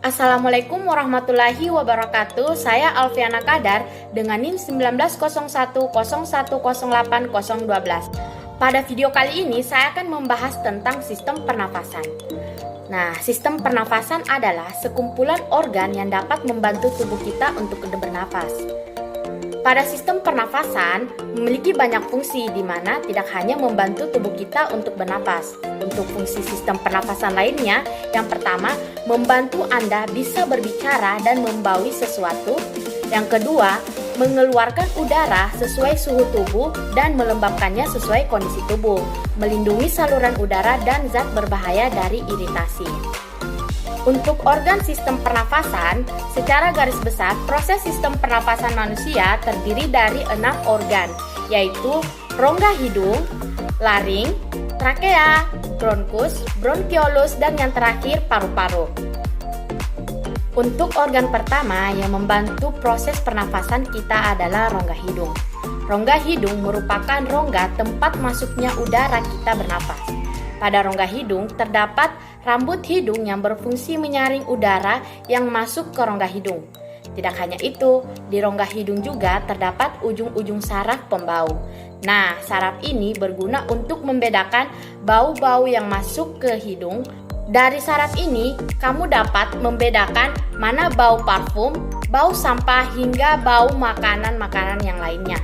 Assalamualaikum warahmatullahi wabarakatuh. Saya Alfiana Kadar dengan NIM 190101080012. Pada video kali ini saya akan membahas tentang sistem pernafasan. Nah, sistem pernafasan adalah sekumpulan organ yang dapat membantu tubuh kita untuk bernapas. Pada sistem pernafasan memiliki banyak fungsi di mana tidak hanya membantu tubuh kita untuk bernapas. Untuk fungsi sistem pernafasan lainnya, yang pertama, membantu Anda bisa berbicara dan membawi sesuatu. Yang kedua, mengeluarkan udara sesuai suhu tubuh dan melembabkannya sesuai kondisi tubuh, melindungi saluran udara dan zat berbahaya dari iritasi. Untuk organ sistem pernafasan, secara garis besar, proses sistem pernafasan manusia terdiri dari 6 organ, yaitu rongga hidung, laring, trakea, bronkus, bronkiolus, dan yang terakhir paru-paru. Untuk organ pertama yang membantu proses pernafasan kita adalah rongga hidung. Rongga hidung merupakan rongga tempat masuknya udara kita bernapas. Pada rongga hidung terdapat rambut hidung yang berfungsi menyaring udara yang masuk ke rongga hidung. Tidak hanya itu, di rongga hidung juga terdapat ujung-ujung saraf pembau. Nah, saraf ini berguna untuk membedakan bau-bau yang masuk ke hidung. Dari saraf ini, kamu dapat membedakan mana bau parfum, bau sampah, hingga bau makanan-makanan yang lainnya.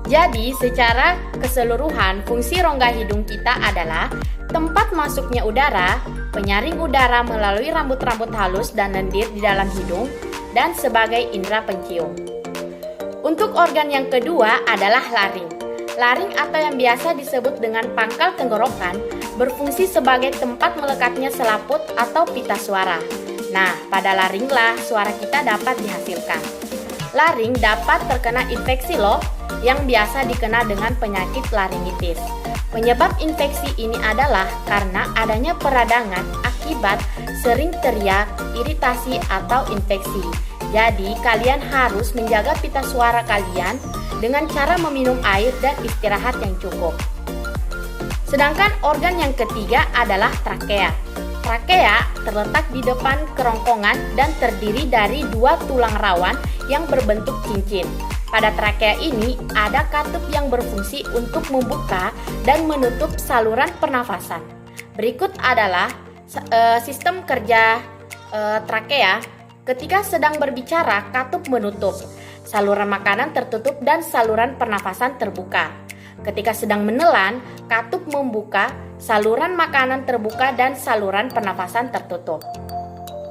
Jadi, secara keseluruhan, fungsi rongga hidung kita adalah tempat masuknya udara, penyaring udara melalui rambut-rambut halus dan lendir di dalam hidung, dan sebagai indera pencium. Untuk organ yang kedua adalah laring. Laring atau yang biasa disebut dengan pangkal tenggorokan berfungsi sebagai tempat melekatnya selaput atau pita suara. Nah, pada laringlah suara kita dapat dihasilkan. Laring dapat terkena infeksi loh, yang biasa dikenal dengan penyakit laringitis. Penyebab infeksi ini adalah karena adanya peradangan akibat sering teriak, iritasi, atau infeksi. Jadi, kalian harus menjaga pita suara kalian dengan cara meminum air dan istirahat yang cukup. Sedangkan organ yang ketiga adalah trakea. Trakea terletak di depan kerongkongan dan terdiri dari 2 tulang rawan yang berbentuk cincin. Pada trakea ini ada katup yang berfungsi untuk membuka dan menutup saluran pernafasan. Berikut adalah sistem kerja trakea. Ketika sedang berbicara, katup menutup, saluran makanan tertutup dan saluran pernafasan terbuka. Ketika sedang menelan, katup membuka, saluran makanan terbuka dan saluran pernafasan tertutup.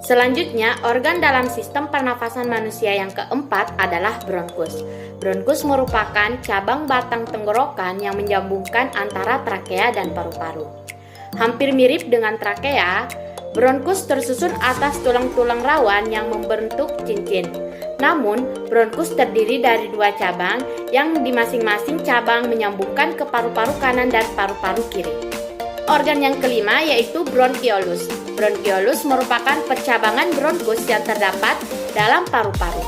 Selanjutnya, organ dalam sistem pernafasan manusia yang keempat adalah bronkus. Bronkus merupakan cabang batang tenggorokan yang menyambungkan antara trakea dan paru-paru. Hampir mirip dengan trakea, bronkus tersusun atas tulang-tulang rawan yang membentuk cincin. Namun, bronkus terdiri dari 2 cabang yang di masing-masing cabang menyambungkan ke paru-paru kanan dan paru-paru kiri. Organ yang kelima yaitu bronkiolus. Bronkiolus merupakan percabangan bronkus yang terdapat dalam paru-paru.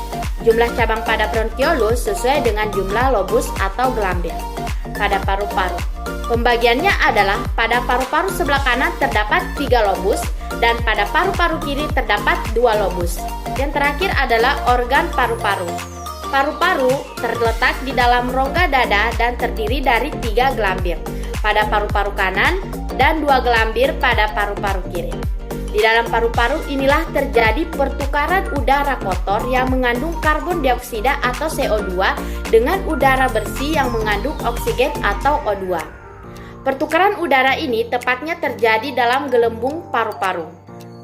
Jumlah cabang pada bronkiolus sesuai dengan jumlah lobus atau gelambir pada paru-paru. Pembagiannya adalah pada paru-paru sebelah kanan terdapat 3 lobus dan pada paru-paru kiri terdapat 2 lobus. Yang terakhir adalah organ paru-paru. Paru-paru terletak di dalam rongga dada dan terdiri dari 3 gelambir pada paru-paru kanan dan 2 gelambir pada paru-paru kiri. Di dalam paru-paru inilah terjadi pertukaran udara kotor yang mengandung karbon dioksida atau CO2 dengan udara bersih yang mengandung oksigen atau O2. Pertukaran udara ini tepatnya terjadi dalam gelembung paru-paru.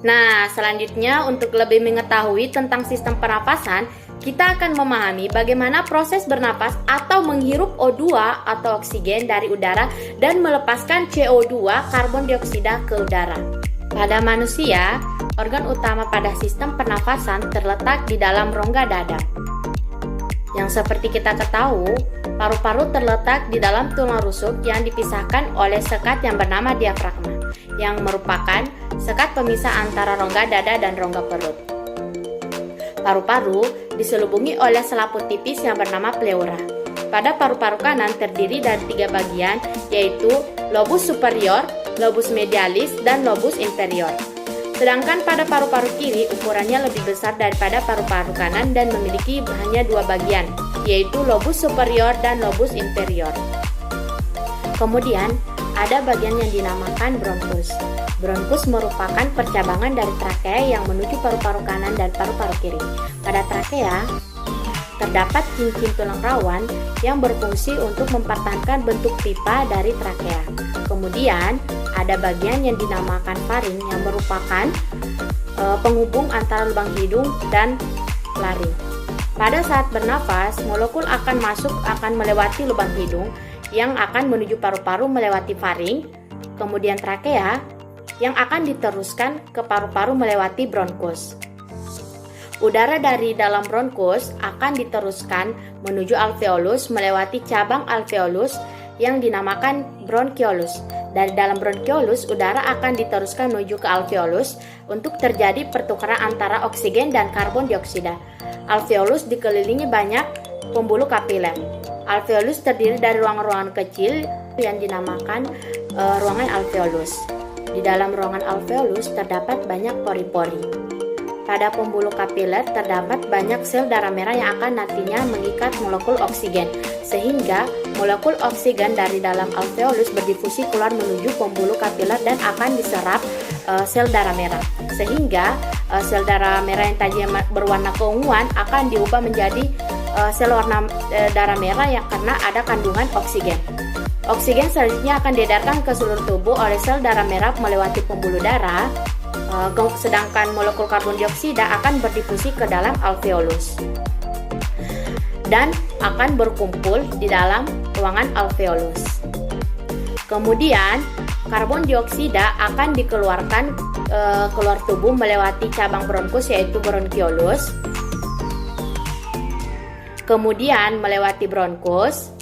Nah, selanjutnya untuk lebih mengetahui tentang sistem pernapasan, kita akan memahami bagaimana proses bernapas atau menghirup O2 atau oksigen dari udara dan melepaskan CO2 karbon dioksida ke udara. Pada manusia, organ utama pada sistem pernafasan terletak di dalam rongga dada. Yang seperti kita ketahui, paru-paru terletak di dalam tulang rusuk yang dipisahkan oleh sekat yang bernama diafragma, yang merupakan sekat pemisah antara rongga dada dan rongga perut. Paru-paru diselubungi oleh selaput tipis yang bernama pleura. Pada paru-paru kanan terdiri dari 3 bagian, yaitu lobus superior, lobus medialis, dan lobus inferior. Sedangkan pada paru-paru kiri ukurannya lebih besar daripada paru-paru kanan dan memiliki hanya dua bagian, yaitu lobus superior dan lobus inferior. Kemudian, ada bagian yang dinamakan bronkus. Bronkus merupakan percabangan dari trakea yang menuju paru-paru kanan dan paru-paru kiri. Pada trakea, terdapat cincin tulang rawan yang berfungsi untuk mempertahankan bentuk pipa dari trakea. Kemudian, ada bagian yang dinamakan faring yang merupakan penghubung antara lubang hidung dan laring. Pada saat bernafas, molekul akan melewati lubang hidung yang akan menuju paru-paru melewati faring, kemudian trakea yang akan diteruskan ke paru-paru melewati bronkus. Udara dari dalam bronkus akan diteruskan menuju alveolus melewati cabang alveolus yang dinamakan bronkiolus. Dari dalam bronkiolus, udara akan diteruskan menuju ke alveolus untuk terjadi pertukaran antara oksigen dan karbon dioksida. Alveolus dikelilingi banyak pembuluh kapiler. Alveolus terdiri dari ruangan-ruangan kecil yang dinamakan ruangan alveolus. Di dalam ruangan alveolus terdapat banyak pori-pori. Pada pembuluh kapiler terdapat banyak sel darah merah yang akan nantinya mengikat molekul oksigen, sehingga molekul oksigen dari dalam alveolus berdifusi keluar menuju pembuluh kapiler dan akan diserap sel darah merah, sehingga sel darah merah yang tadinya berwarna keunguan akan diubah menjadi sel warna darah merah yang karena ada kandungan oksigen. Oksigen selanjutnya akan diedarkan ke seluruh tubuh oleh sel darah merah melewati pembuluh darah, sedangkan molekul karbon dioksida akan berdifusi ke dalam alveolus dan akan berkumpul di dalam ruangan alveolus. Kemudian, karbon dioksida akan dikeluarkan keluar tubuh melewati cabang bronkus yaitu bronkiolus, kemudian melewati bronkus,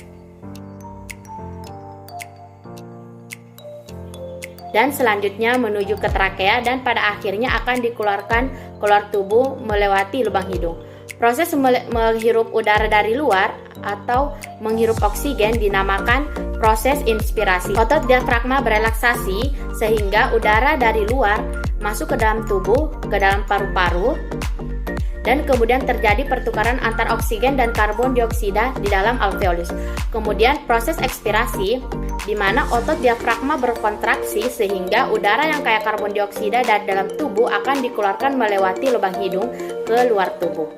dan selanjutnya menuju ke trakea dan pada akhirnya akan dikeluarkan keluar tubuh melewati lubang hidung. Proses menghirup udara dari luar atau menghirup oksigen dinamakan proses inspirasi. Otot diafragma berelaksasi sehingga udara dari luar masuk ke dalam tubuh, ke dalam paru-paru, dan kemudian terjadi pertukaran antar oksigen dan karbon dioksida di dalam alveolus. Kemudian proses ekspirasi di mana otot diafragma berkontraksi sehingga udara yang kaya karbon dioksida dari dalam tubuh akan dikeluarkan melewati lubang hidung ke luar tubuh.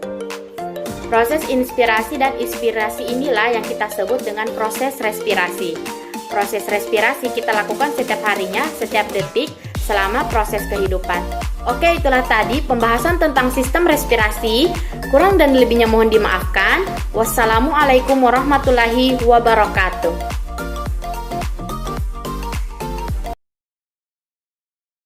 Proses inspirasi dan ekspirasi inilah yang kita sebut dengan proses respirasi. Proses respirasi kita lakukan setiap harinya, setiap detik, selama proses kehidupan. Oke, itulah tadi pembahasan tentang sistem respirasi. Kurang dan lebihnya mohon dimaafkan. Wassalamualaikum warahmatullahi wabarakatuh.